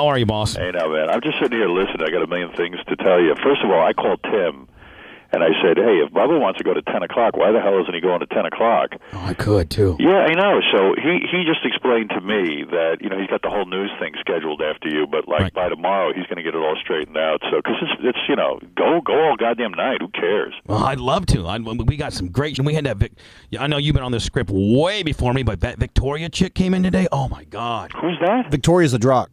How are you, boss? Hey, now, man. I'm just sitting here listening. I got a million things to tell you. First of all, I called Tim, and I said, hey, if Bubba wants to go to 10 o'clock, why the hell isn't he going to 10 o'clock? Oh, I could, too. Yeah, I know. So he just explained to me that, he's got the whole news thing scheduled after you, but, right. By tomorrow, he's going to get it all straightened out. So, because it's go all goddamn night. Who cares? Well, I'd love to. We got some great... We had that... I know you've been on this script way before me, but that Victoria chick came in today. Oh, my God. Who's that? Victoria's a drock.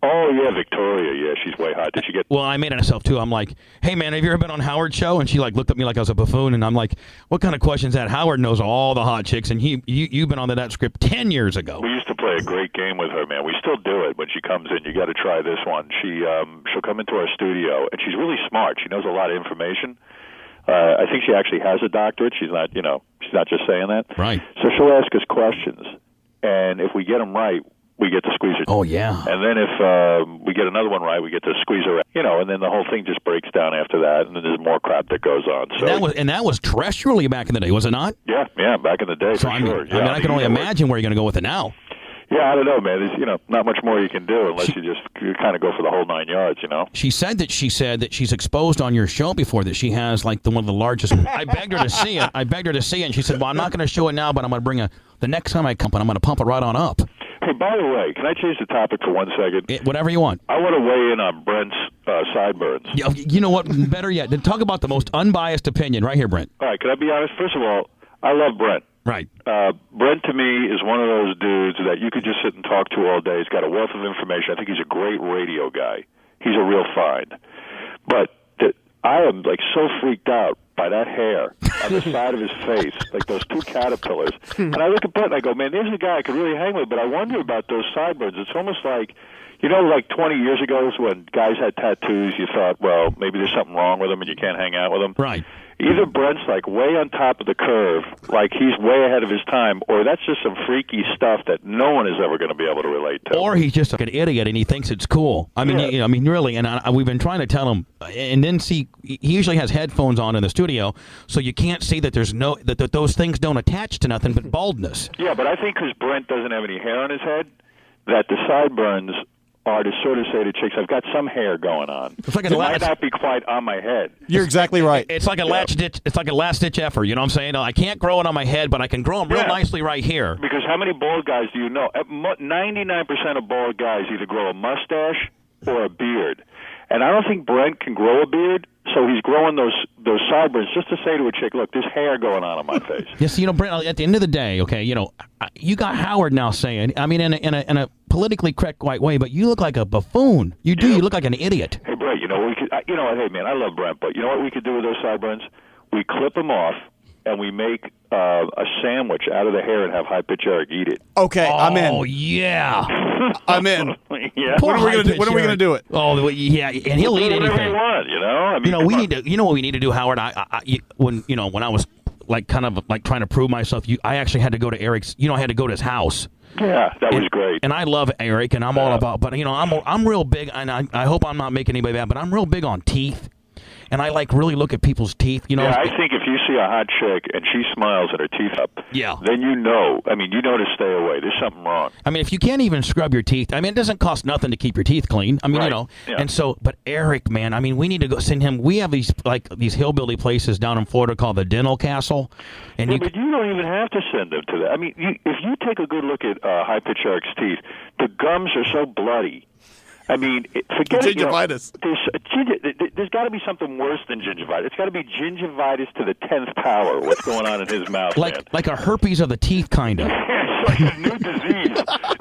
Oh, yeah, Victoria. Yeah, she's way hot. Did she get... Well, I made it myself, too. I'm like, hey, man, have you ever been on Howard's show? And she, looked at me like I was a buffoon, and I'm like, what kind of question is that? Howard knows all the hot chicks, and you've been on that script 10 years ago. We used to play a great game with her, man. We still do it when she comes in. You got to try this one. She'll come into our studio, and she's really smart. She knows a lot of information. I think she actually has a doctorate. She's not, she's not just saying that. Right. So she'll ask us questions, and if we get them right, we get to squeeze her. Oh, yeah. And then if we get another one right, we get to squeeze her, and then the whole thing just breaks down after that, and then there's more crap that goes on. So and that was terrestrially back in the day, was it not? Yeah, back in the day, so, for sure. I can only imagine where you're going to go with it now. Yeah, I don't know, man. There's, not much more you can do unless you kind of go for the whole 9 yards, She said that she's exposed on your show before that she has one of the largest. I begged her to see it. And she said, well, I'm not going to show it now, but I'm going to bring the next time I come, I'm going to pump it right on up. Hey, by the way, can I change the topic for 1 second? Whatever you want. I want to weigh in on Brent's sideburns. You know what? Better yet, talk about the most unbiased opinion right here, Brent. All right, can I be honest? First of all, I love Brent. Right. Brent, to me, is one of those dudes that you could just sit and talk to all day. He's got a wealth of information. I think he's a great radio guy. He's a real find. But I am, so freaked out by that hair on the side of his face, like those two caterpillars. And I look at Brent and I go, man, there's a guy I could really hang with, but I wonder about those sideburns. It's almost like, 20 years ago when guys had tattoos, you thought, well, maybe there's something wrong with them and you can't hang out with them. Right. Either Brent's way on top of the curve, like he's way ahead of his time, or that's just some freaky stuff that no one is ever going to be able to relate to. Or he's just like an idiot and he thinks it's cool. I mean, really, and we've been trying to tell him, and then he usually has headphones on in the studio, so you can't see that there's that those things don't attach to nothing but baldness. Yeah, but I think because Brent doesn't have any hair on his head, that the sideburns are to sort of say to chicks, I've got some hair going on. It's like it might not be quite on my head. You're exactly right. It's like a last ditch. It's like a last ditch effort. You know what I'm saying? I can't grow it on my head, but I can grow them real nicely right here. Because how many bald guys do you know? 99% of bald guys either grow a mustache or a beard. And I don't think Brent can grow a beard, so he's growing those sideburns just to say to a chick, look, there's hair going on my face. Yes, Brent, at the end of the day, okay, you got Howard now saying, I mean, in a politically correct white way, but you look like a buffoon. You do. You look like an idiot. Hey, Brent, we could, hey, man, I love Brent, but you know what we could do with those sideburns? We clip them off, and we make a sandwich out of the hair and have High Pitch Eric eat it. Okay, I'm in. Oh, yeah. I'm in. Yeah. When are we going to do it? Oh, yeah, and he'll eat anything. Whatever you want, I mean, we need to. You know what we need to do, Howard? When I was kind of trying to prove myself, I actually had to go to Eric's. I had to go to his house. Yeah, that was great. And I love Eric, and I'm all about. But I'm real big, and I hope I'm not making anybody bad, but I'm real big on teeth. And I really look at people's teeth. Yeah, I think if you see a hot chick and she smiles and her teeth up, then you know to stay away. There's something wrong. I mean, if you can't even scrub your teeth, I mean, it doesn't cost nothing to keep your teeth clean. I mean, right. And so, but Eric, man, I mean, we need to go send him. We have these hillbilly places down in Florida called the Dental Castle. And but you don't even have to send him to that. I mean, if you take a good look at High Pitch Eric's teeth, the gums are so bloody. I mean, forget gingivitis. There's got to be something worse than gingivitis. It's got to be gingivitis to the 10th power. What's going on in his mouth? Like a herpes of the teeth, kind of. It's like a new disease.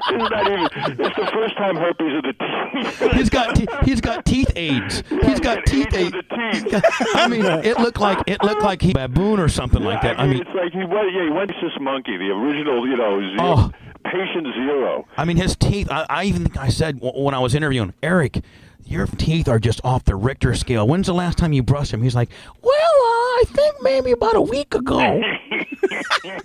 It's the first time herpes of the teeth. He's got teeth AIDS. He's got teeth AIDS. I mean, it looked like he baboon or something like that. I mean, it's like he went to this monkey, the original, patient zero. I mean, his teeth. I said when I was interviewing Eric, your teeth are just off the Richter scale. When's the last time you brushed them? He's like, well, I think maybe about a week ago.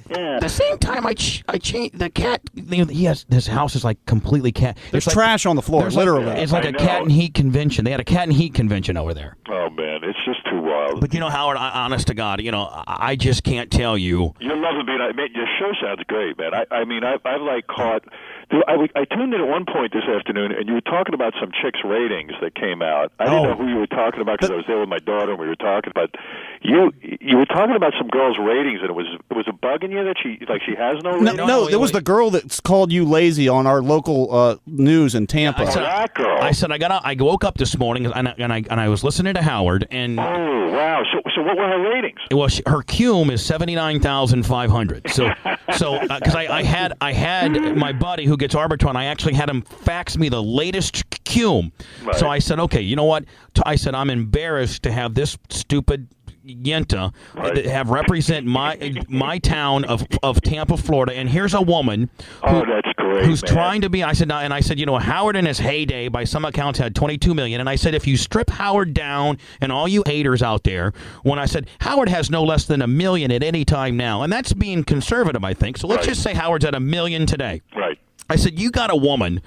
The same time I changed the cat. This house is like completely cat. There's trash on the floor, literally. It's like a cat and heat convention. They had a cat and heat convention over there. Oh man, it's just too wild. But Howard, honest to God, I just can't tell you. You're loving being. Man, your show sounds great, man. I've like caught. I tuned in at one point this afternoon, and you were talking about some chicks' ratings that came out. I didn't know who you were talking about because I was there with my daughter, and we were talking. But you were talking about some girls' ratings, and it was a bugging you that she has no ratings. No, it was the girl that's called you lazy on our local news in Tampa. That girl. I said I woke up this morning and I was listening to Howard and. Oh wow! So what were her ratings? Well, her cume is 79,500. So because I had my buddy who gets Arbitron, I actually had him fax me the latest cume. Right. So I said, okay, you know what? I said I'm embarrassed to have this stupid Yenta have represent my town of Tampa, Florida, and here's a woman that's great, who's man. trying to be. I said, Howard in his heyday, by some accounts, had 22 million, and I said, if you strip Howard down, and all you haters out there, when I said Howard has no less than 1 million at any time now, and that's being conservative, I think. So let's just say Howard's at 1 million today. Right. I said, you got a woman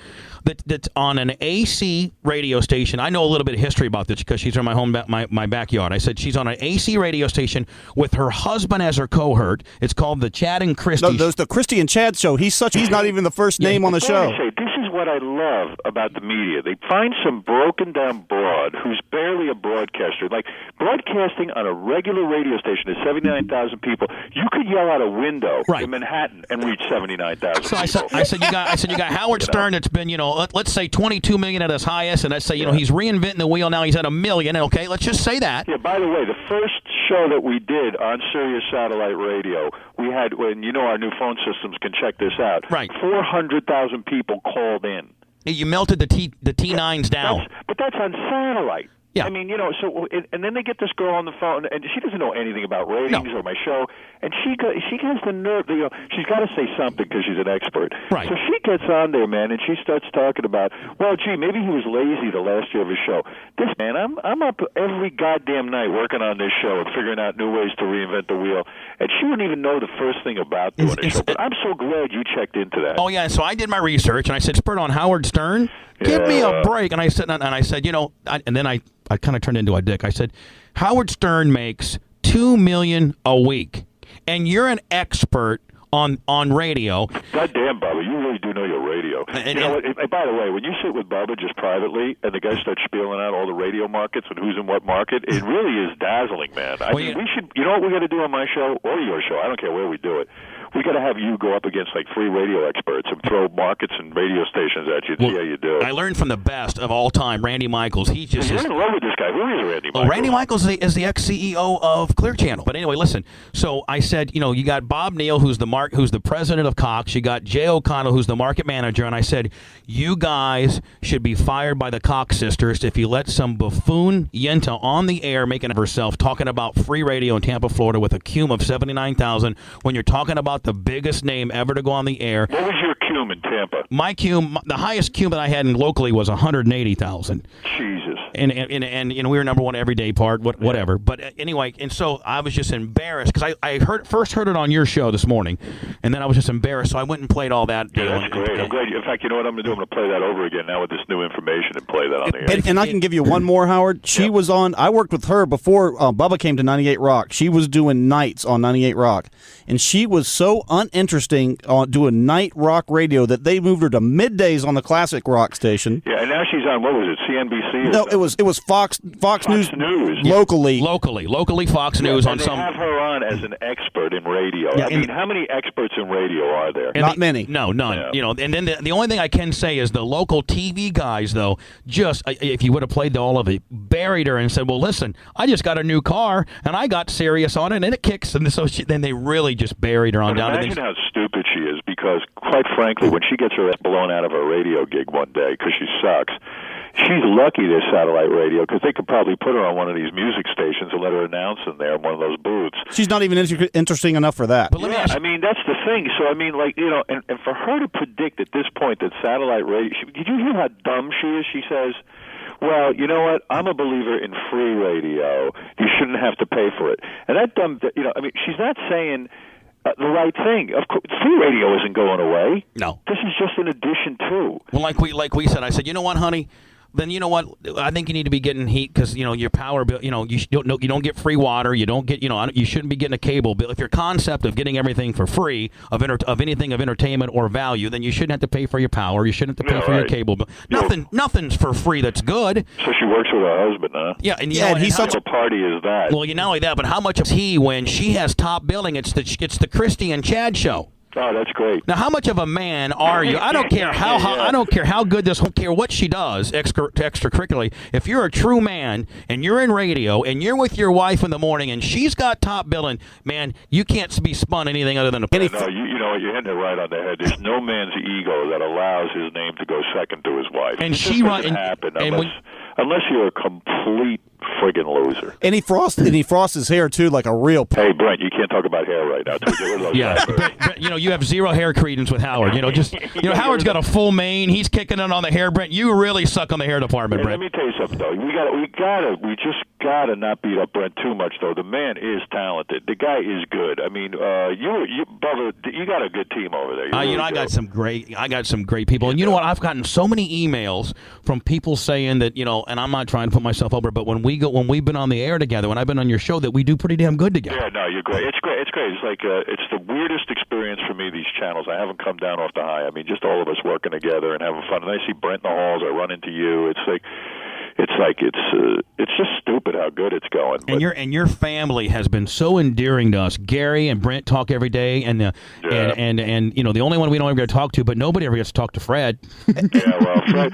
that's on an AC radio station. I know a little bit of history about this because she's in my backyard. I said she's on an AC radio station with her husband as her cohort. It's called the Chad and Christy. No, there's the Christy and Chad show. He's not even the first name on the show. This is what I love about the media. They find some broken down broad who's barely a broadcaster. Like broadcasting on a regular radio station to 79,000 people, you could yell out a window in Manhattan and reach 79,000 people. So I said you got Howard Stern that's been, let's say 22 million at his highest, and let's say, he's reinventing the wheel now. He's at 1 million. Okay, let's just say that. Yeah, by the way, the first show that we did on Sirius Satellite Radio, we had, when our new phone systems can check this out, 400,000 people called in. You melted the T9s down. But that's on satellite. Yeah. I mean, and then they get this girl on the phone, and she doesn't know anything about ratings or my show, and she has the nerve, she's got to say something because she's an expert. Right. So she gets on there, man, and she starts talking about, well, gee, maybe he was lazy the last year of his show. This man, I'm up every goddamn night working on this show and figuring out new ways to reinvent the wheel, and she wouldn't even know the first thing about doing a show. But I'm so glad you checked into that. Oh yeah, so I did my research, and I said, "Spurt on Howard Stern, give me a break." And I said, and then I kind of turned into a dick. I said, Howard Stern makes $2 million a week, and you're an expert on radio. Goddamn, Bubba, you really do know your radio. You know what? By the way, when you sit with Bubba just privately, and the guy starts spieling out all the radio markets and who's in what market, it really is dazzling, man. I mean, we should. You know what we got to do on my show or your show? I don't care where we do it. We got to have you go up against like free radio experts and throw markets and radio stations at you and see how you do it. I learned from the best of all time, Randy Michaels. He just You're in love with this guy. Who is Randy Michaels? Well, Randy Michaels is the ex-CEO of Clear Channel. But anyway, listen. So I said, you got Bob Neal, who's the president of Cox. You got Jay O'Connell, who's the market manager. And I said, you guys should be fired by the Cox sisters if you let some buffoon Yenta on the air making of herself talking about free radio in Tampa, Florida with a cume of 79,000 when you're talking about the biggest name ever to go on the air. What was your cume in Tampa? My cume, the highest cume that I had locally was 180,000. Jesus. And we were number one everyday part, whatever. But anyway, and so I was just embarrassed because I first heard it on your show this morning, and then I was just embarrassed, so I went and played all that. Yeah, that's great. I'm glad. In fact, you know what I'm going to do? I'm going to play that over again now with this new information and play that on the air. And I can give you one more, Howard. She was on. I worked with her before Bubba came to 98 Rock. She was doing nights on 98 Rock, and she was so uninteresting on doing night rock radio that they moved her to middays on the classic rock station. Yeah, and now she's on, what was it, CNBC? No, it was Fox News locally. Locally Fox News on some. They have her on as an expert in radio. Yeah, I mean, how many experts in radio are there? Not many. No, none. Yeah. And then the only thing I can say is the local TV guys, though, just if you would have played all of it, buried her and said, "Well, listen, I just got a new car and I got Sirius on it and it kicks." And so then they really just buried her on down. Imagine how stupid she is, because quite frankly, when she gets her ass blown out of her radio gig one day because she sucks, she's lucky there's satellite radio, because they could probably put her on one of these music stations and let her announce in there in one of those booths. She's not even interesting enough for that. But let me ask you, I mean, that's the thing. So, I mean, like, and for her to predict at this point that satellite radio, did you hear how dumb she is? She says, well, you know what? I'm a believer in free radio. You shouldn't have to pay for it. And that dumb, I mean, she's not saying the right thing. Of course, free radio isn't going away. No. This is just an addition to. Well, like we said, I said, you know what, honey? then you know what? I think you need to be getting heat because your power bill. You don't get free water. You don't get you shouldn't be getting a cable bill. If your concept of getting everything for free of anything of entertainment or value, then you shouldn't have to pay for your power. You shouldn't have to pay for your cable bill. Nothing's for free that's good. So she works with her husband, huh? Yeah, and he's such a party is that. Well, not only that, but how much is he when she has top billing? It's the Christy and Chad show. Oh, that's great. Now, how much of a man are you? I don't care I don't care how good this. Care what she does extracurricularly. If you're a true man and you're in radio and you're with your wife in the morning and she's got top billing, man, you can't be spun anything other than a. No, you know what? You're hitting it right on the head. There's no man's ego that allows his name to go second to his wife. And she doesn't happen unless you're a complete friggin' loser. And he frosts his hair too, like a real. Hey, Brent, you can't talk about hair right now. Brent, you have zero hair credence with Howard. Howard's got a full mane. He's kicking it on the hair. Brent, you really suck on the hair department, Brent. Let me tell you something though. We just gotta not beat up Brent too much though. The man is talented. The guy is good. I mean, Bubba, you got a good team over there. I got some great people. And you know what? I've gotten so many emails from people saying that and I'm not trying to put myself over, but when we've been on the air together, when I've been on your show, that we do pretty damn good together. Yeah, no, you're great. It's great. It's great. It's like it's the weirdest experience for me. These channels, I haven't come down off the high. I mean, just all of us working together and having fun. And I see Brent in the halls. I run into you. It's just stupid how good it's going. And your family has been so endearing to us. Gary and Brent talk every day, and the only one we don't ever get to talk to, but nobody ever gets to talk to Fred. Yeah, well, Fred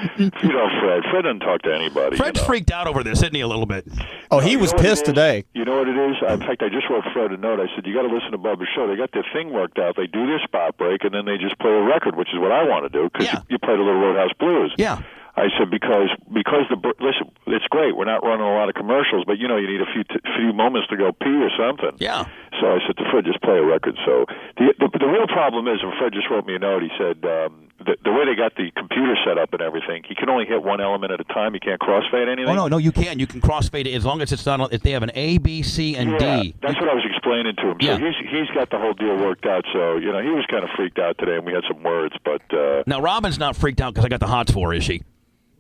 doesn't talk to anybody. Fred's freaked out over this, isn't he? A little bit. Oh, he was pissed today. You know what it is? In fact, I just wrote Fred a note. I said, you got to listen to Bubba's show. They got their thing worked out. They do their spot break, and then they just play a record, which is what I want to do, because you played a little Roadhouse Blues. Yeah. I said because listen, it's great. We're not running a lot of commercials, but you need a few moments to go pee or something. Yeah. So I said to Fred, just play a record. So the real problem is, and Fred just wrote me a note. He said the way they got the computer set up and everything, he can only hit one element at a time. You can't crossfade anything. Oh no, you can. You can crossfade it as long as it's not. If they have an A, B, C, and D. That's what I was explaining to him. Yeah. So he's got the whole deal worked out. So he was kind of freaked out today, and we had some words. But now Robin's not freaked out because I got the hots for her, is she?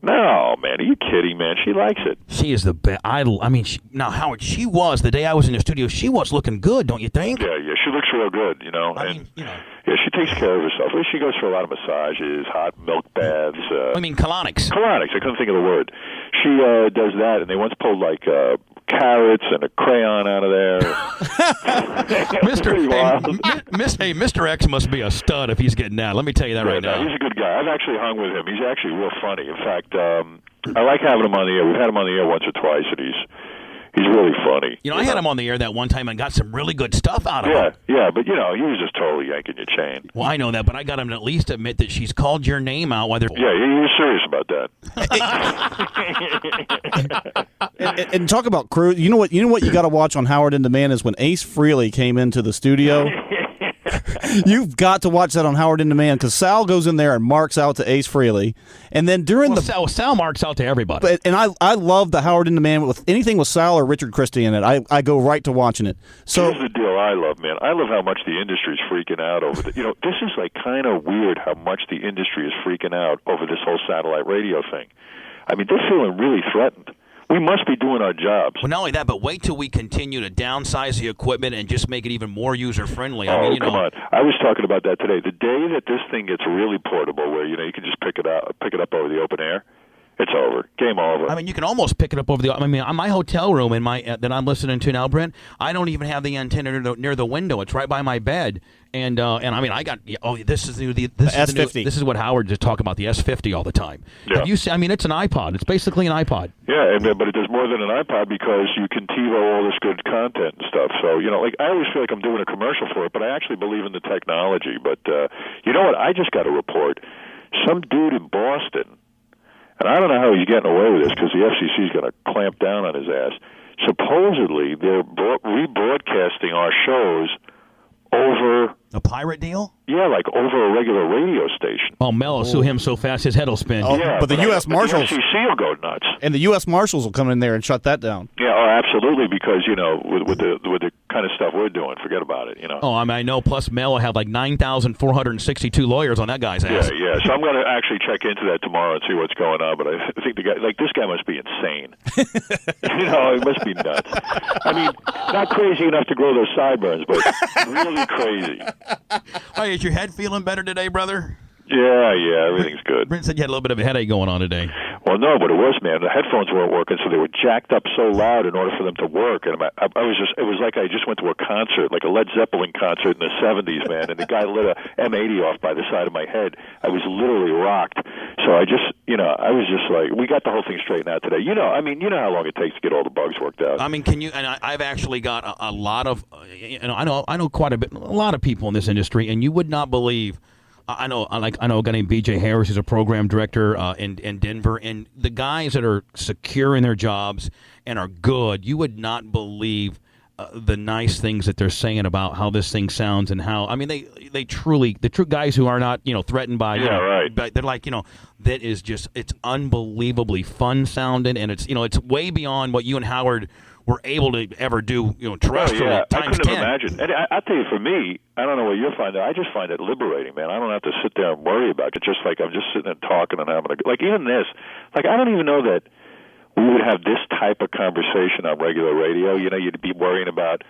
No, man, are you kidding, man? She likes it. She is the best. Now, Howard, she was, the day I was in the studio, she was looking good, don't you think? Yeah, she looks real good, Yeah, she takes care of herself. She goes for a lot of massages, hot milk baths. colonics. Colonics, I couldn't think of the word. She does that, and they once pulled, carrots and a crayon out of there. Mr. X must be a stud if he's getting that. Let me tell you that right now. He's a good guy. I've actually hung with him. He's actually real funny. In fact, I like having him on the air. We've had him on the air once or twice, and he's really funny. I had him on the air that one time and got some really good stuff out of him. Yeah, but he was just totally yanking your chain. Well, I know that, but I got him to at least admit that she's called your name out. Yeah, he was serious about that. and talk about crew. You know what you got to watch on Howard and the Man is when Ace Frehley came into the studio. You've got to watch that on Howard and the Man because Sal goes in there and marks out to Ace Frehley, and then Sal marks out to everybody. And I love the Howard and the Man with anything with Sal or Richard Christie in it. I go right to watching it. So here's the deal I love, man. I love how much the industry's freaking out over this. This is kind of weird how much the industry is freaking out over this whole satellite radio thing. I mean, they're feeling really threatened. We must be doing our jobs. Well, not only that, but wait till we continue to downsize the equipment and just make it even more user-friendly. Come on. I was talking about that today. The day that this thing gets really portable, where you can just pick it up over the open air, it's over. Game over. I mean, you can almost pick it up over the. My hotel room that I'm listening to now, Brent. I don't even have the antenna near the window. It's right by my bed. And I got this is the S50. This is what Howard just talk about, the S50 all the time. Yeah. Have you seen, it's an iPod. It's basically an iPod. Yeah, but it does more than an iPod because you can TiVo all this good content and stuff. So I always feel like I'm doing a commercial for it, but I actually believe in the technology. But you know what? I just got a report. Some dude in Boston. And I don't know how he's getting away with this because the FCC is going to clamp down on his ass. Supposedly, they're rebroadcasting our shows over... A pirate deal? Yeah, over a regular radio station. Oh, Mel will sue him so fast his head will spin. Oh, yeah, but the U.S. Marshals... The FCC will go nuts. And the U.S. Marshals will come in there and shut that down. Yeah, absolutely, because, with the kind of stuff we're doing, forget about it, Oh, I mean, I know. Plus, Mel will have like 9,462 lawyers on that guy's ass. Yeah. So I'm going to actually check into that tomorrow and see what's going on. But I think the guy, like, this guy must be insane. He must be nuts. I mean, not crazy enough to grow those sideburns, but really crazy. Hey, is your head feeling better today, brother? Yeah, everything's good. Brent said you had a little bit of a headache going on today. Well, no, but it was, man. The headphones weren't working, so they were jacked up so loud in order for them to work. And it was like I just went to a concert, like a Led Zeppelin concert in the 70s, man. And the guy lit a M80 off by the side of my head. I was literally rocked. So I was just like, we got the whole thing straightened out today. You know how long it takes to get all the bugs worked out. I mean, can you? And I've actually got a lot of, I know quite a lot of people in this industry, and you would not believe. I know a guy named B.J. Harris, who's a program director in Denver, and the guys that are secure in their jobs and are good, you would not believe the nice things that they're saying about how this thing sounds and how. I mean, they truly, the true guys who are not threatened by. Right. But they're like that is just, it's unbelievably fun sounding, and it's it's way beyond what you and Howard were able to ever do, terrestrially. I Times couldn't 10. imagine. And I'll tell you, for me, I don't know what you'll find. I just find it liberating, man. I don't have to sit there and worry about it. Just like I'm just sitting and talking and having like even this. Like, I don't even know that we would have this type of conversation on regular radio. You'd be worrying about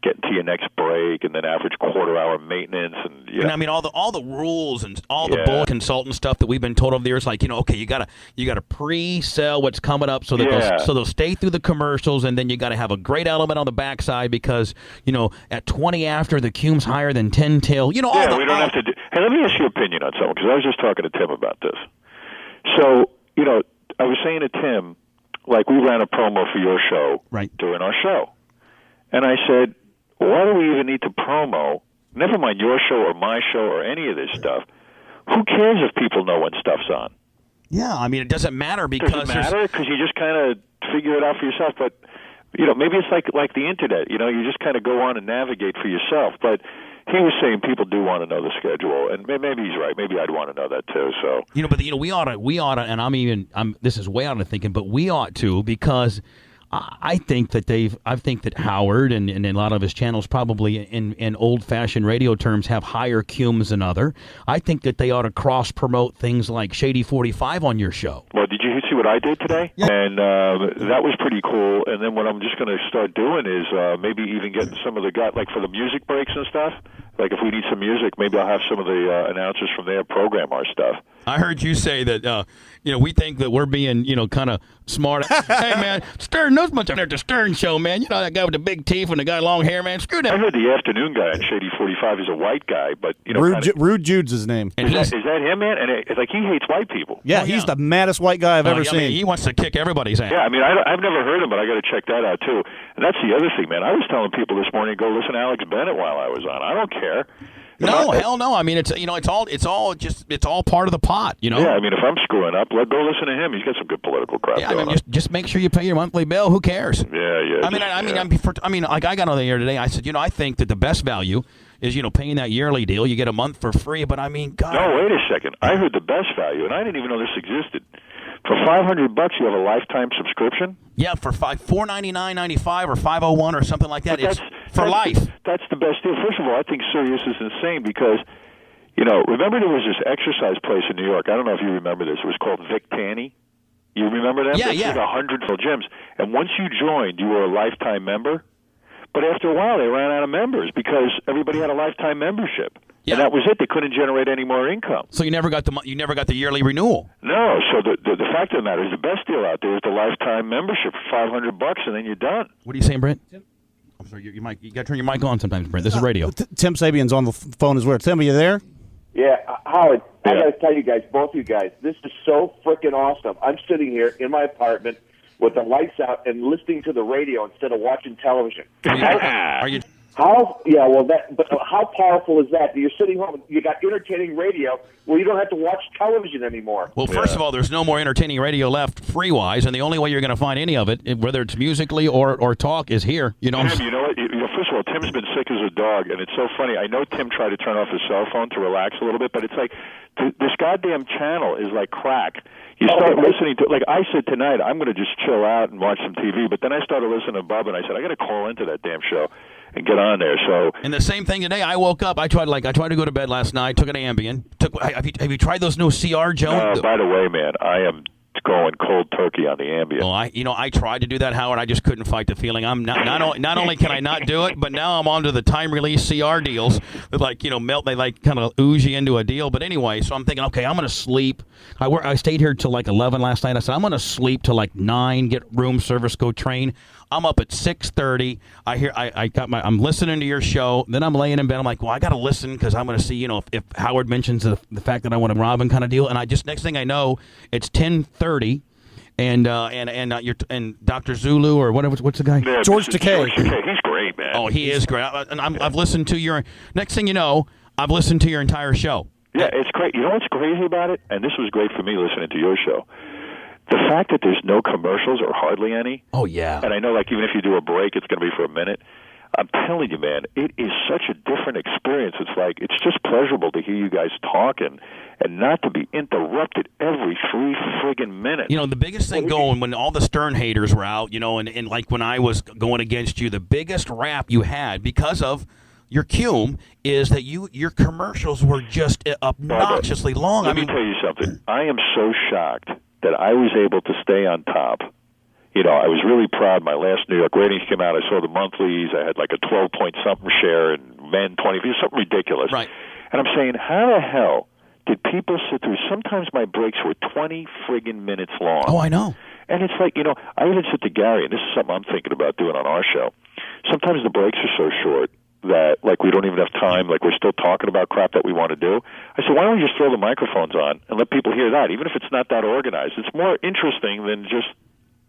getting to your next break and then average quarter-hour maintenance and I mean, all the rules and all the bull consultant stuff that we've been told over the years, like okay, you gotta pre-sell what's coming up so that they'll stay through the commercials, and then you got to have a great element on the backside because at 20 after the cume's higher than 10 till. We don't have to. Hey, let me ask your opinion on something, because I was just talking to Tim about this. So I was saying to Tim, like, we ran a promo for your show during our show, and I said, why do we even need to promo? Never mind your show or my show or any of this stuff. Who cares if people know when stuff's on? Yeah, I mean, it doesn't matter because... Does it matter? Because you just kind of figure it out for yourself. But, maybe it's like the Internet. You just kind of go on and navigate for yourself. But he was saying people do want to know the schedule. And maybe he's right. Maybe I'd want to know that too. So but we ought to, and this is way out of thinking, but we ought to, because... I think that Howard and a lot of his channels probably in old-fashioned radio terms have higher cumes than other. I think that they ought to cross-promote things like Shady 45 on your show. Well, did you see what I did today? Yeah. And that was pretty cool. And then what I'm just going to start doing is maybe even getting some of the guys, like for the music breaks and stuff, like if we need some music, maybe I'll have some of the announcers from there program our stuff. I heard you say that, we think that we're being, kind of smart. Hey, man, Stern, there's much on there at the Stern show, man. You know that guy with the big teeth and the guy with long hair, man? Screw that. I heard the afternoon guy on Shady 45 is a white guy, but, Rude Jude's his name. Is that him, man? And it's like he hates white people. Yeah, he's the maddest white guy I've ever seen. I mean, he wants to kick everybody's ass. Yeah, I mean, I've never heard him, but I got to check that out, too. And that's the other thing, man. I was telling people this morning, go listen to Alex Bennett while I was on. I don't care. No, hell no. I mean, it's it's all part of the pot, Yeah, I mean, if I'm screwing up, go listen to him. He's got some good political crap going on. Just make sure you pay your monthly bill. Who cares? Yeah. I mean, like I got on the air today. I said, I think that the best value is paying that yearly deal. You get a month for free. But I mean, God. No, wait a second. I heard the best value, and I didn't even know this existed. For $500, you have a lifetime subscription. Yeah, for $499.95 or $501 or something like that. It's for life. That's the best deal. First of all, I think Sirius is insane because, remember there was this exercise place in New York. I don't know if you remember this. It was called Vic Tanny. You remember that? Yeah, It's like 100 full gyms. And once you joined, you were a lifetime member. But after a while, they ran out of members because everybody had a lifetime membership. Yeah. And that was it. They couldn't generate any more income. So you never got the yearly renewal. No. So the fact of the matter is, the best deal out there is the lifetime membership for $500, and then you're done. What are you saying, Brent? I'm sorry. You got to turn your mic on sometimes, Brent. This is radio. Tim Sabian's on the phone as well. Tim, are you there? Yeah, Howard. I got to tell you guys, both you guys, this is so freaking awesome. I'm sitting here in my apartment with the lights out and listening to the radio instead of watching television. Are you? But how powerful is that? You're sitting home, you got entertaining radio where you don't have to watch television anymore. Well, first of all, there's no more entertaining radio left free-wise, and the only way you're going to find any of it, whether it's musically or talk, is here. Tim, you know what? First of all, Tim's been sick as a dog, and it's so funny. I know Tim tried to turn off his cell phone to relax a little bit, but it's like this goddamn channel is like crack. You start listening to, like I said tonight, I'm going to just chill out and watch some TV, but then I started listening to Bubba, and I said, I got to call into that damn show. and get on there. So, and the same thing today. I woke up. I tried to go to bed last night. Took an Ambien. Have you tried those new CR, Joe? by the way, man, I am going cold turkey on the Ambien. Well, I tried to do that, Howard. I just couldn't fight the feeling. I'm not only can I not do it, but now I'm onto the time release CR deals that melt. They kind of ooze you into a deal. But anyway, so I'm thinking, okay, I'm gonna sleep. I stayed here till 11 last night. I said I'm gonna sleep till 9, get room service, go train. I'm up at 6:30. I'm listening to your show. Then I'm laying in bed. I'm like, well, I got to listen because I'm going to see, if Howard mentions the fact that I want a Robin kind of deal. And next thing I know, it's 10:30, and Dr. Zulu or whatever. What's the guy? Yeah, George Takei. He's great, man. Oh, he is great. I've listened to your. Next thing you know, I've listened to your entire show. Yeah, it's great. You know what's crazy about it? And this was great for me listening to your show. The fact that there's no commercials or hardly any. Oh, yeah. And I know, even if you do a break, it's going to be for a minute. I'm telling you, man, it is such a different experience. It's just pleasurable to hear you guys talking and not to be interrupted every 3 friggin' minutes. The biggest thing going when all the Stern haters were out, and when I was going against you, the biggest rap you had because of your cume is that your commercials were just obnoxiously long. Let me tell you something. I am so shocked that I was able to stay on top. I was really proud. My last New York ratings came out. I saw the monthlies. I had a 12-point-something share and men 20, something ridiculous. Right. And I'm saying, how the hell did people sit through? Sometimes my breaks were 20 friggin' minutes long. Oh, I know. And it's I even said to Gary, and this is something I'm thinking about doing on our show, sometimes the breaks are so short that we don't even have time, we're still talking about crap that we want to do. I said, why don't we just throw the microphones on and let people hear that, even if it's not that organized. It's more interesting than just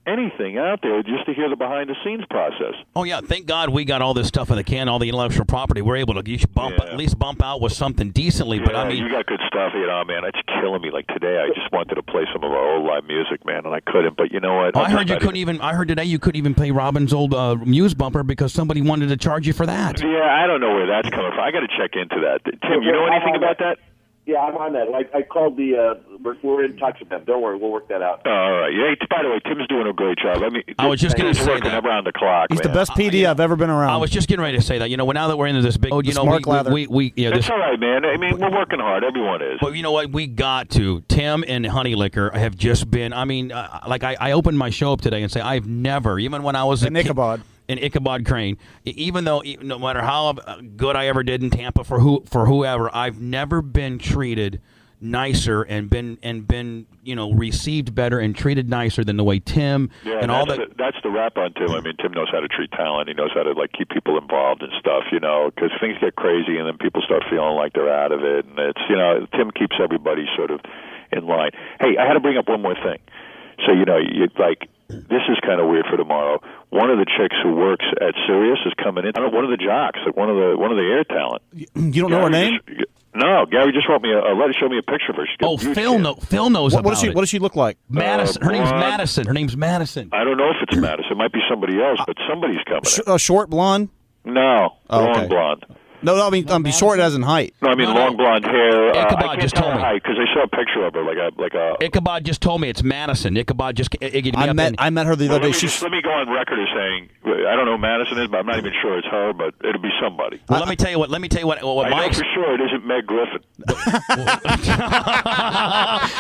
anything out there, just to hear the behind-the-scenes process. Oh, yeah. Thank God we got all this stuff in the can, all the intellectual property. We're able to at least bump out with something decently. Yeah, but you got good stuff, man. It's killing me. Today, I just wanted to play some of our old live music, man, and I couldn't. But you know what? I heard today you couldn't even play Robin's old Muse bumper because somebody wanted to charge you for that. Yeah, I don't know where that's coming from. I got to check into that. Tim, you know anything about that? Yeah, I'm on that. I called we're in touch with them. Don't worry, we'll work that out. All right. Yeah. By the way, Tim's doing a great job. I was just going to say that. Around the clock. He's man. the best PD I've ever been around. I was just getting ready to say that. Now that we're into this big, It's all right, man. We're working hard. Everyone is. But you know what? We got to. Tim and Honey Liquor have just been. I opened my show up today and say I've never, even when I was in Ichabod. In Ichabod Crane, even though no matter how good I ever did in Tampa for whoever, I've never been treated nicer and been received better and treated nicer than the way Tim and all that. That's the rap on Tim. Tim knows how to treat talent. He knows how to keep people involved and stuff. Because things get crazy and then people start feeling like they're out of it. And it's Tim keeps everybody sort of in line. Hey, I had to bring up one more thing. So this is kind of weird for tomorrow. One of the chicks who works at Sirius is coming in. One of the jocks, one of the air talent. You don't know her name? No, Gary just wrote me a letter, showed me a picture of her. Phil knows about it. What does she look like? Madison. Her name's Madison. Her name's Madison. I don't know if it's Madison. It might be somebody else, but somebody's coming in. Short blonde? No, long blonde. No, I mean short as in height. No, I mean long blonde hair. Ichabod just told me because I saw a picture of her, like a. Ichabod just told me it's Madison. Ichabod just. I met her the other day. Let me go on record as saying I don't know who Madison is, but I'm not even sure it's her, but it'll be somebody. Well, let me tell you what. I know for sure it isn't Meg Griffin.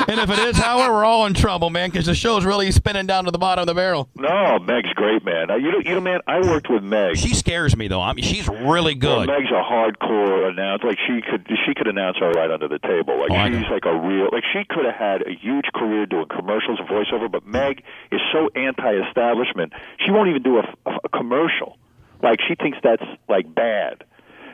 And if it is, Howard, we're all in trouble, man, because the show's really spinning down to the bottom of the barrel. No, Meg's great, man. Man, I worked with Meg. She scares me though. She's really good. Meg's a hardcore announcer. She could announce all right under the table. She's a real. She could have had a huge career doing commercials and voiceover, but Meg is so anti-establishment. She won't even do a commercial. She thinks that's bad,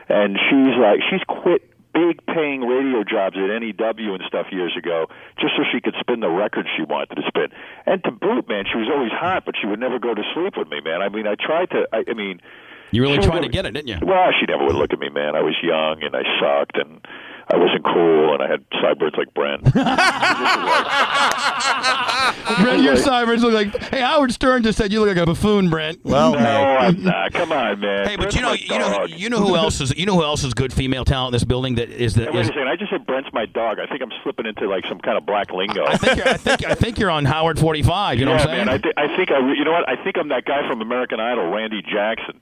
and she's quit big paying radio jobs at NEW and stuff years ago just so she could spin the records she wanted to spin. And to boot, man, she was always hot, but she would never go to sleep with me, man. I tried to. You really tried to get it, didn't you? Well, she never would look at me, man. I was young and I sucked and I wasn't cool and I had sideburns like Brent. Brent, your sideburns look like. Hey, Howard Stern just said you look like a buffoon, Brent. Well, No, I'm not. Come on, man. Hey, but Brent's my dog. you know who else is good female talent in this building that is Hey, wait a second. I just said Brent's my dog. I think I'm slipping into like some kind of black lingo. I think you're on Howard 45. You know what I'm saying? Man. You know what? I think I'm that guy from American Idol, Randy Jackson.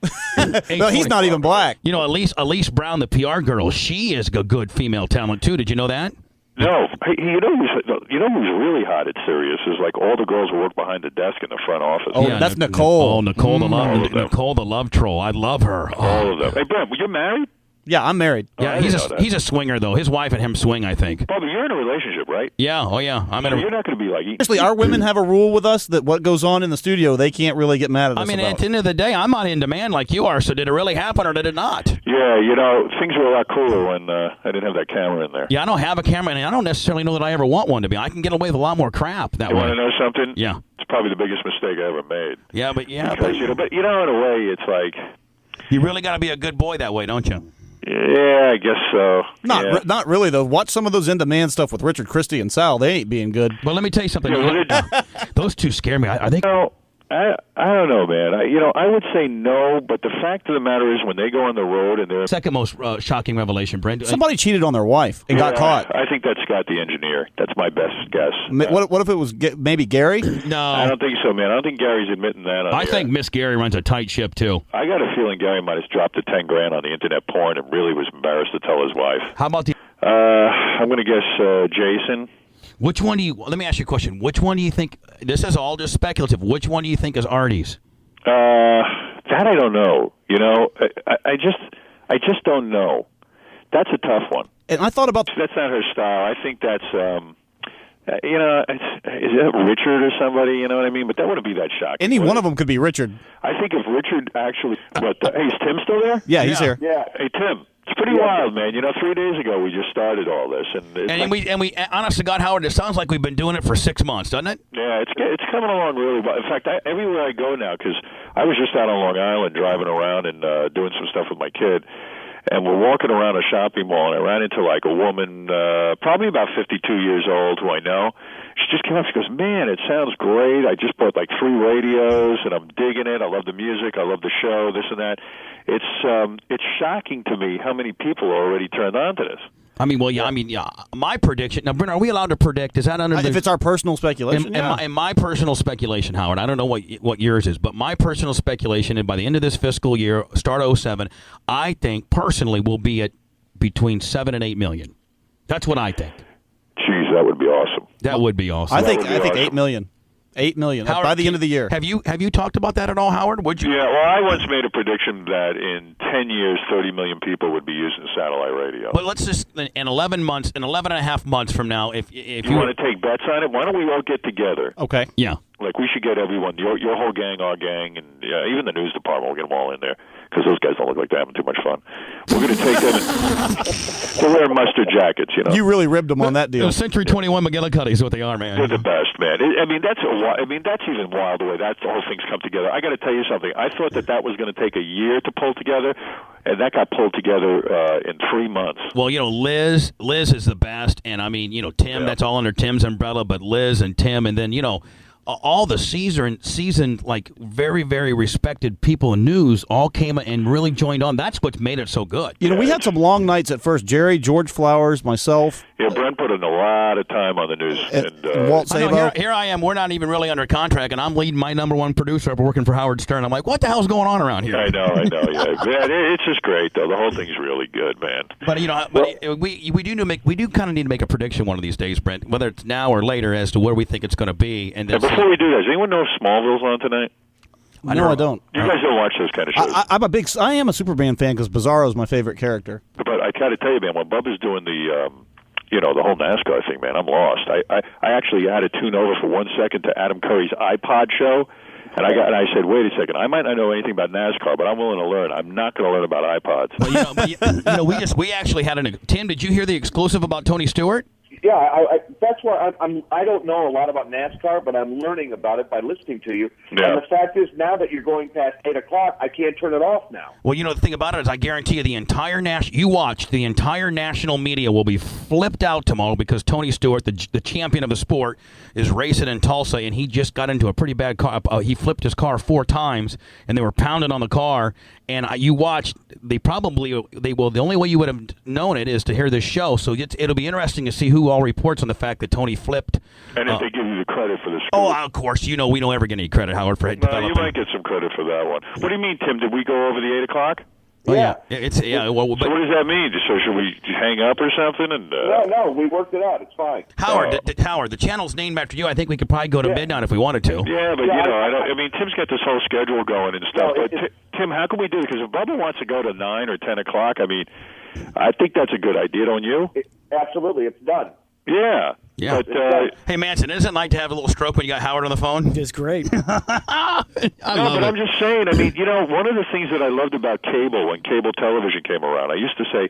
No, he's not even black. You know, Elise Brown, the PR girl, she is a good female talent too. Did you know that? No, hey, you know who's really hot at Sirius is like all the girls who work behind the desk in the front office. Oh, yeah, that's Nicole. Oh, Nicole the love troll. I love her. All of them. Hey, Brent, were you married? Yeah, I'm married. Yeah, he's a swinger though. His wife and him swing, I think. Bubba, you're in a relationship, right? Yeah. Oh yeah. You're not going to be like. Actually, our women have a rule with us that what goes on in the studio, they can't really get mad at us. I mean, about. at the end of the day, I'm not in demand like you are. So did it really happen or did it not? Yeah, things were a lot cooler when I didn't have that camera in there. Yeah, I don't have a camera, and I don't necessarily know that I ever want one to be. I can get away with a lot more crap that You way. want to know something? Yeah. It's probably the biggest mistake I ever made. But Because, but in a way, it's like. you really got to be a good boy that way, don't you? Yeah, I guess so. Not really, though. Watch some of those in-demand stuff with Richard Christie and Sal. They ain't being good. Well, let me tell you something. Those two scare me. Are they? I don't know, man. I would say no, but the fact of the matter is when they go on the road and they're... Second most shocking revelation, Brent. Somebody cheated on their wife and got caught. I think that's Scott the engineer. That's my best guess. What if it was maybe Gary? No. I don't think so, man. I don't think Gary's admitting that. I think Miss Gary runs a tight ship, too. I got a feeling Gary might have dropped the $10,000 on the internet porn and really was embarrassed to tell his wife. How about the... I'm going to guess Jason. Which one do you... Let me ask you a question. Which one do you think... This is all just speculative. Which one do you think is Artie's? That I don't know. I just don't know. That's a tough one. And I thought about... That's not her style. I think that's... is that Richard or somebody? You know what I mean? But that wouldn't be that shocking. Any one of them could be Richard. I think if Richard actually... hey, is Tim still there? Yeah, he's here. Yeah. Hey, Tim. It's pretty wild, man. 3 days ago we just started all this, and we honest to God, Howard, it sounds like we've been doing it for 6 months, doesn't it? Yeah, it's coming along really well. In fact, everywhere I go now, because I was just out on Long Island driving around and doing some stuff with my kid, and we're walking around a shopping mall, and I ran into like a woman, probably about 52 years old, who I know. She just came up. She goes, "Man, it sounds great. I just bought like 3 radios, and I'm digging it. I love the music. I love the show. This and that." It's shocking to me how many people are already turned on to this. I mean, my prediction. Now, Brent, are we allowed to predict? Is that under If it's our personal speculation, in my personal speculation, Howard, I don't know what yours is, but my personal speculation, and by the end of this fiscal year, start 07, I think personally we'll be at between 7 and 8 million. That's what I think. Jeez, that would be awesome. That would be awesome. I think awesome. 8 million. 8 million Howard, by the end of the year. Have you talked about that at all, Howard? Would you? Yeah, well, I once made a prediction that in 10 years, 30 million people would be using satellite radio. But let's just in 11 and a half months from now, if you want to take bets on it, why don't we all get together? Okay. Yeah. Like we should get everyone, your whole gang, our gang, and even the news department. We'll get them all in there because those guys don't look like they're having too much fun. We're going to take them. They're wearing mustard jackets, You really ribbed them on that deal. Century 21 McGillicuddy is what they are, man. They're the best, man. That's even wild the way that the whole thing's come together. I got to tell you something. I thought that was going to take a year to pull together, and that got pulled together in 3 months. Well, Liz is the best, and I mean, Tim, that's all under Tim's umbrella, but Liz and Tim, and then all the seasoned, like very, very respected people in news all came and really joined on. That's what made it so good. We had some long nights at first. Jerry, George Flowers, myself. Yeah, Brent put in a lot of time on the news. And Walt Sabo. Here I am. We're not even really under contract, and I'm leading my number one producer up working for Howard Stern. I'm like, what the hell's going on around here? I know. Yeah, it's just great though. The whole thing's really good, man. But we do kind of need to make a prediction one of these days, Brent, whether it's now or later, as to where we think it's going to be. And before we do that, does anyone know if Smallville's on tonight? No, I don't. You guys don't watch those kind of shows. I am a Superman fan because Bizarro's my favorite character. But I got to tell you, man, when Bubba's doing the the whole NASCAR thing, man, I'm lost. I actually had to tune over for 1 second to Adam Curry's iPod show, and I said, wait a second, I might not know anything about NASCAR, but I'm willing to learn. I'm not going to learn about iPods. Well, we actually had Tim, did you hear the exclusive about Tony Stewart? Yeah, that's why I don't know a lot about NASCAR, but I'm learning about it by listening to you. Yeah. And the fact is, now that you're going past 8 o'clock, I can't turn it off now. Well, the thing about it is I guarantee you the entire national media will be flipped out tomorrow because Tony Stewart, the champion of the sport, is racing in Tulsa, and he just got into a pretty bad car. He flipped his car 4 times, and they were pounding on the car. And you watched, the only way you would have known it is to hear this show. So it'll be interesting to see who all reports on the fact that Tony flipped. And if they give you the credit for the scoop. Oh, of course. We don't ever get any credit, Howard, for developing. You might get some credit for that one. What do you mean, Tim? Did we go over the 8 o'clock? Oh, Yeah. So what does that mean? So should we hang up or something? And No, we worked it out. It's fine. Howard, Howard, the channel's named after you. I think we could probably go to midnight if we wanted to. Yeah, but I mean, Tim's got this whole schedule going and stuff. No, but Tim, how can we do it? Because if Bubba wants to go to 9 or 10 o'clock, I mean, I think that's a good idea, don't you? Absolutely, it's done. Yeah. Yeah. But, hey, Manson, isn't it like to have a little stroke when you got Howard on the phone? It's great. I'm just saying, I mean, one of the things that I loved about cable, when cable television came around, I used to say,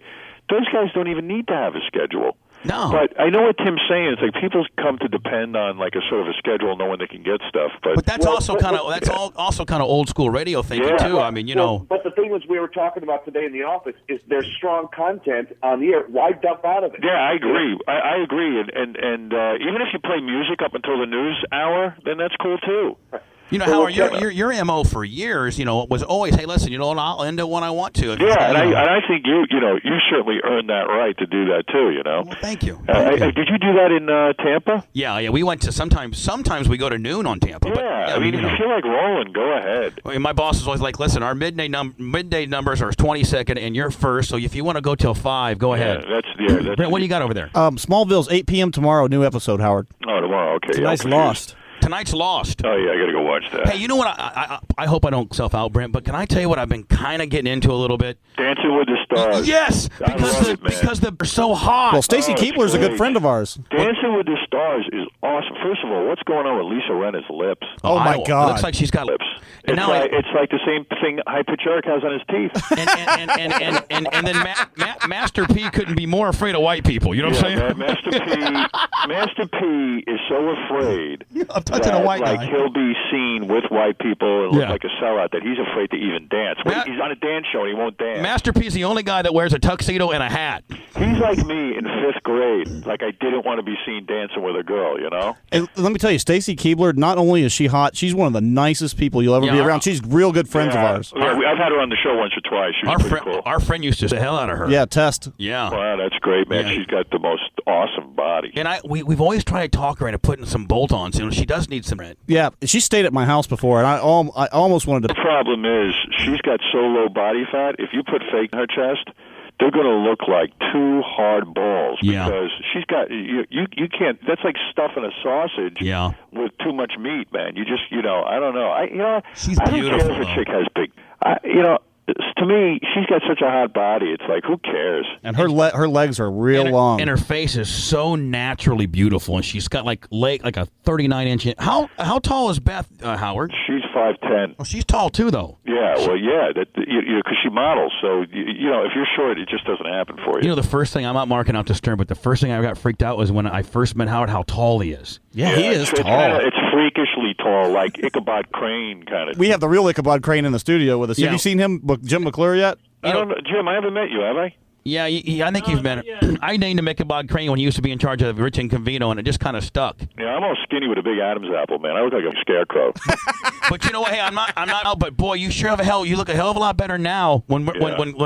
those guys don't even need to have a schedule. No. But I know what Tim's saying. It's like people come to depend on like a sort of a schedule, knowing they can get stuff. But that's also kind of old school radio thinking too. I mean, But the thing was, we were talking about today in the office is there's strong content on the air. Why dump out of it? Yeah, I agree. I agree. And even if you play music up until the news hour, then that's cool too. Howard, your MO for years, was always, hey, listen, I'll end it when I want to. Yeah, and I think you certainly earned that right to do that too. Well, thank you. Did you do that in Tampa? Yeah. We went to sometimes we go to noon on Tampa. Yeah, but, I mean, if you feel like rolling, go ahead. I mean, my boss is always like, listen, our midday numbers are 22nd, and you're first. So if you want to go till 5, go ahead. That's Brent, what do you got over there? Smallville's 8 p.m. tomorrow. New episode, Howard. Oh, tomorrow. Okay. Tonight's Lost. Tonight's Lost. Oh yeah, I got to go watch that. Hey, you know what? I hope I don't self out, Brent. But can I tell you what I've been kind of getting into a little bit? Dancing with the Stars. Yes, because they're so hot. Well, Stacy Keebler's a good friend of ours. Dancing with the Stars is awesome. First of all, what's going on with Lisa Rinna's lips? Oh my God! It looks like she's got lips. And it's like the same thing High Pitch Eric has on his teeth. And then Master P couldn't be more afraid of white people. You know what I'm saying? Master P is so afraid. I'm touching a white guy. He'll be seen with white people and look like a sellout that he's afraid to even dance. He's on a dance show and he won't dance. Master P's the only guy that wears a tuxedo and a hat. He's like me in 5th grade. Like I didn't want to be seen dancing with a girl, And let me tell you, Stacy Keebler, not only is she hot, she's one of the nicest people you'll ever be around. She's real good friends of ours. Yeah, I've had her on the show once or twice. She was pretty cool. Our friend used to say the hell out of her. Yeah, Test. Yeah. Wow, that's great, man. Yeah. She's got the most awesome body. And we've always tried to talk her into putting some bolt-ons. She does need some rent. Yeah, she stayed at my house before, and I almost wanted to. The problem is she's got so low body fat. If you put fake in her chest, they're going to look like 2 hard balls because she's got you can't. That's like stuffing a sausage with too much meat, man. You just I don't know. She's beautiful. I don't care if a chick has big. To me, she's got such a hot body. It's like, who cares? And her legs are real long, and her face is so naturally beautiful. And she's got like a 39-inch. How tall is Beth Howard? She's 5'10". Oh, she's tall too, though. Yeah, well, yeah, because she models. So if you're short, it just doesn't happen for you. The first thing I'm not marking out to Stern, but the first thing I got freaked out was when I first met Howard. How tall he is. Yeah, he is tall. It's freakishly tall, like Ichabod Crane kind of. We have the real Ichabod Crane in the studio with us. Yeah. Have you seen him, Jim McClure, yet? I don't know, Jim. I haven't met you, have I? Yeah, I think you've been. I named him Ichabod Crane when he used to be in charge of Rich and Convino, and it just kind of stuck. Yeah, I'm all skinny with a big Adam's apple, man. I look like a scarecrow. But you know what? Hey, I'm not. But boy, you sure you look a hell of a lot better now. When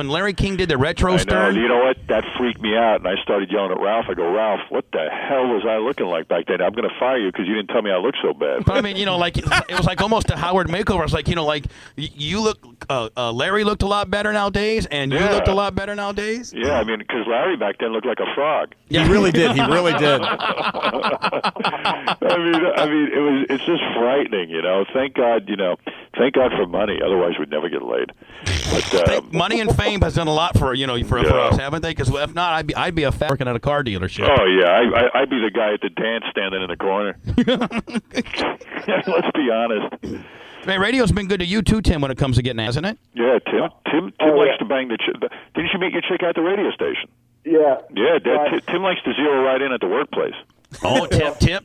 Larry King did the retro Stern. You know what? That freaked me out, and I started yelling at Ralph. I go, Ralph, what the hell was I looking like back then? I'm going to fire you because you didn't tell me I looked so bad. But I mean, like it was like almost a Howard makeover. It's like you look. Larry looked a lot better nowadays, and you looked a lot better nowadays. Yeah, I mean, because Larry back then looked like a frog. Yeah. He really did. I mean, it's just frightening, Thank God for money. Otherwise, we'd never get laid. But money and fame has done a lot for us, haven't they? Because if not, I'd be a fat working at a car dealership. Oh yeah, I'd be the guy at the dance standing in the corner. Let's be honest. Hey, radio's been good to you too, Tim, when it comes to getting, hasn't it? Yeah, Tim likes to bang the chick. Didn't you meet your chick at the radio station? Yeah. Yeah, Tim likes to zero right in at the workplace. Oh,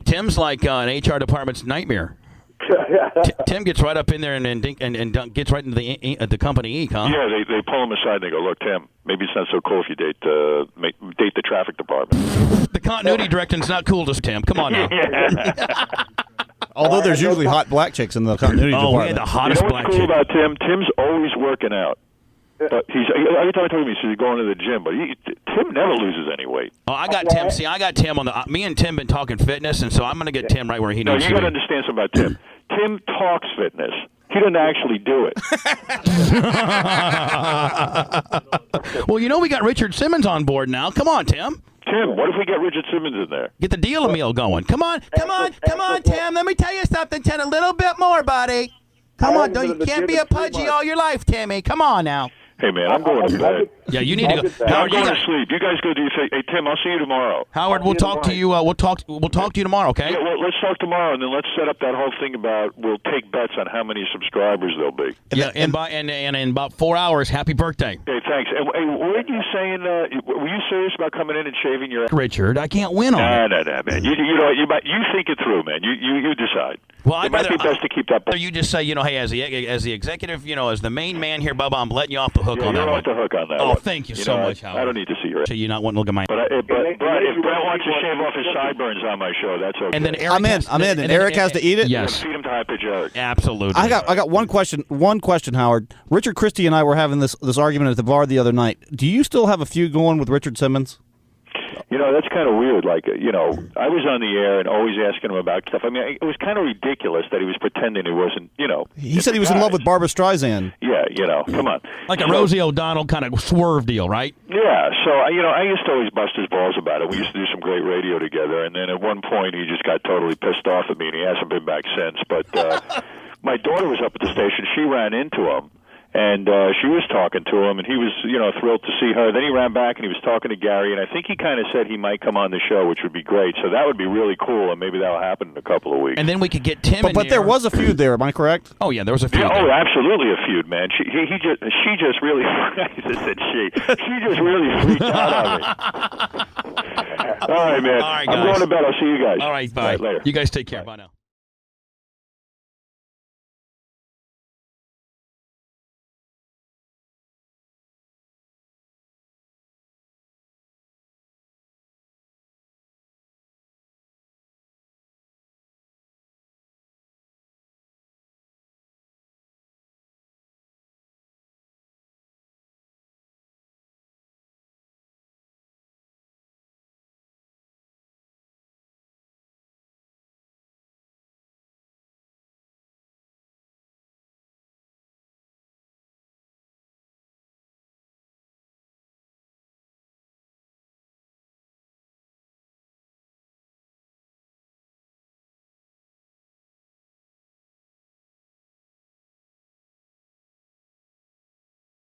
Tim's like an HR department's nightmare. Tim gets right up in there and gets right into the company ink, huh? Yeah, they pull him aside and they go, "Look, Tim, maybe it's not so cool if you date the traffic department." The continuity directing's not cool, just Tim. Come on now. Although there's usually hot black chicks in the continuity department. We had the hottest you know what's black cool chick. about Tim? Tim's always working out. But every time I talk to him, he says he's going to the gym. But Tim never loses any weight. Oh, I got Tim. See, I got Tim on the. Me and Tim been talking fitness, and so I'm going to get Tim right where he needs to be. No, you got to understand something about Tim. Tim talks fitness. He doesn't actually do it. Well, we got Richard Simmons on board now. Come on, Tim. Tim, what if we get Richard Simmons in there? Get the deal-a-meal going. Come on, Tim. Let me tell you something, Tim. A little bit more, buddy. Come on, you can't be a pudgy all your life, Timmy. Come on now. Hey, man, I'm going to bed. Yeah, you need to go. I'm going to sleep. You guys go do your thing. Hey, Tim, I'll see you tomorrow. Howard, we'll talk to you. We'll talk to you tomorrow, okay? Yeah, well, let's talk tomorrow, and then let's set up that whole thing about we'll take bets on how many subscribers there'll be. Yeah, and in about 4 hours, happy birthday. Hey, thanks. And weren't you saying? Were you serious about coming in and shaving your? Richard, I can't win on it. No, man. You think it through, man. You decide. Well, it might be best to keep that. You just say, hey, as the executive, as the main man here, Bubba, I'm letting you off the hook on that you're one. off the hook on that Oh, one. thank you so much, Howard. I don't need to see your. So you not want to look at my. But if Brett wants to shave off his sideburns on my show, that's okay. And then Eric I'm in. And Eric has to eat it. Yes. Feed him to high pitch Eric. Absolutely. I got one question. One question, Howard. Richard Christie and I were having this argument at the bar the other night. Do you still have a feud going with Richard Simmons? That's kind of weird. Like, I was on the air and always asking him about stuff. I mean, it was kind of ridiculous that he was pretending he wasn't, He said he was in love with Barbra Streisand. Yeah, come on. Like a Rosie O'Donnell kind of swerve deal, right? Yeah, so, I used to always bust his balls about it. We used to do some great radio together, and then at one point he just got totally pissed off at me, and he hasn't been back since. But my daughter was up at the station. She ran into him. And she was talking to him, and he was, thrilled to see her. Then he ran back, and he was talking to Gary, and I think he kind of said he might come on the show, which would be great. So that would be really cool, and maybe that'll happen in a couple of weeks. And then we could get Tim in But there was a feud there, am I correct? Oh, yeah, there was a feud yeah, there. Oh, absolutely a feud, man. She just really, I just said she just really freaked out on me. All right, man. All right, I'm guys. going to bed. I'll see you guys. All right, bye. All right, later. You guys take care. Bye now.